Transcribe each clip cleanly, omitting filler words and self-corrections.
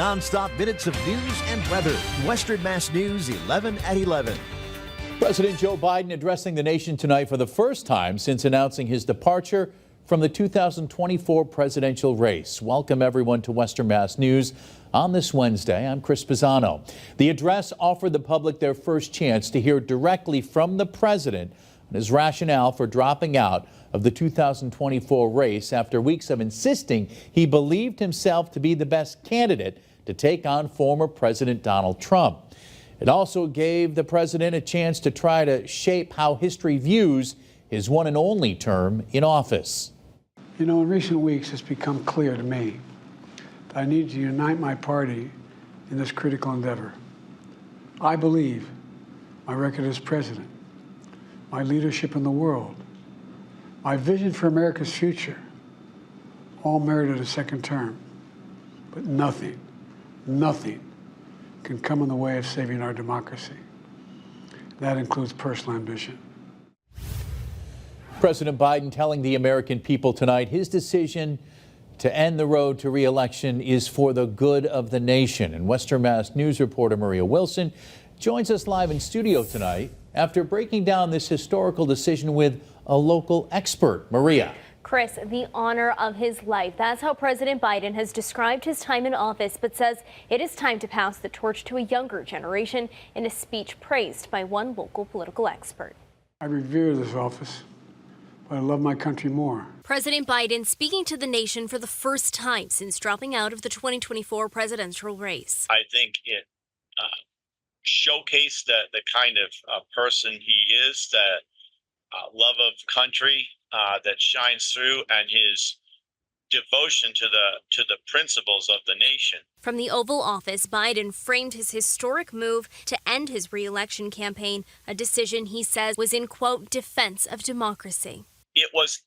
Non-stop minutes of news and weather. Western Mass News 11 at 11. President Joe Biden addressing the nation tonight for the first time since announcing his departure from the 2024 presidential race. Welcome everyone to Western Mass News. On this Wednesday, I'm Chris Pisano. The address offered the public their first chance to hear directly from the president on his rationale for dropping out of the 2024 race after weeks of insisting he believed himself to be the best candidate to take on former President Donald Trump. It also gave the president a chance to try to shape how history views his one and only term in office. You know, in recent weeks, it's become clear to me that I need to unite my party in this critical endeavor. I believe my record as president, my leadership in the world, my vision for America's future, all merited a second term. But nothing can come in the way of saving our democracy. That includes personal ambition. President Biden telling the American people tonight his decision to end the road to re-election is for the good of the nation. And Western Mass News reporter Maria Wilson joins us live in studio tonight after breaking down this historical decision with a local expert. Maria. Chris, the honor of his life. That's how President Biden has described his time in office, but says it is time to pass the torch to a younger generation in a speech praised by one local political expert. I revere this office, but I love my country more. President Biden speaking to the nation for the first time since dropping out of the 2024 presidential race. I think it showcased the kind of person he is, the love of country that shines through, and his devotion to the principles of the nation. From the Oval Office, Biden framed his historic move to end his re-election campaign, a decision he says was in, quote, defense of democracy. It was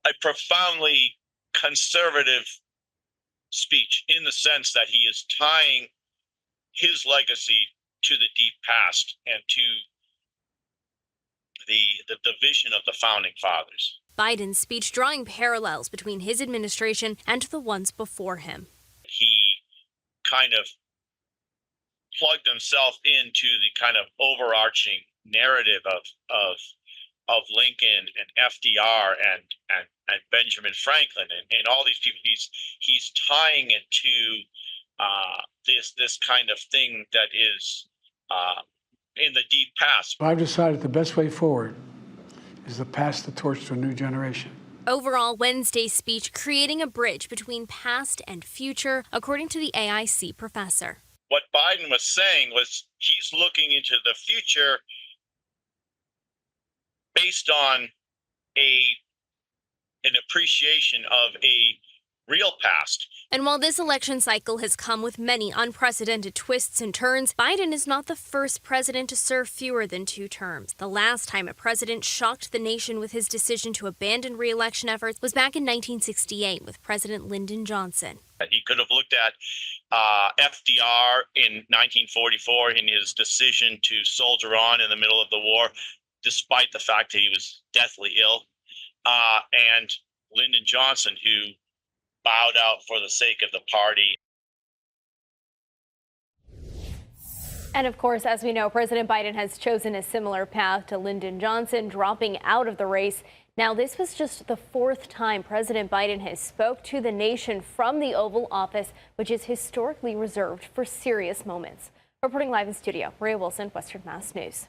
a profoundly conservative speech in the sense that he is tying his legacy to the deep past and to the vision of the founding fathers. Biden's speech drawing parallels between his administration and the ones before him. He kind of plugged himself into the kind of overarching narrative of Lincoln and FDR and Benjamin Franklin and all these people. He's tying it to this kind of thing that is in the deep past. I've decided the best way forward is to pass the torch to a new generation. Overall, Wednesday's speech creating a bridge between past and future, according to the AIC professor. What Biden was saying was he's looking into the future based on an appreciation of a real past. And while this election cycle has come with many unprecedented twists and turns, Biden is not the first president to serve fewer than 2 terms. The last time a president shocked the nation with his decision to abandon re-election efforts was back in 1968 with President Lyndon Johnson. He could have looked at FDR in 1944 in his decision to soldier on in the middle of the war, despite the fact that he was deathly ill, and Lyndon Johnson, who bowed out for the sake of the party. And of course, as we know, President Biden has chosen a similar path to Lyndon Johnson, dropping out of the race. Now, this was just the 4th time President Biden has spoke to the nation from the Oval Office, which is historically reserved for serious moments. Reporting live in studio, Maria Wilson, Western Mass News.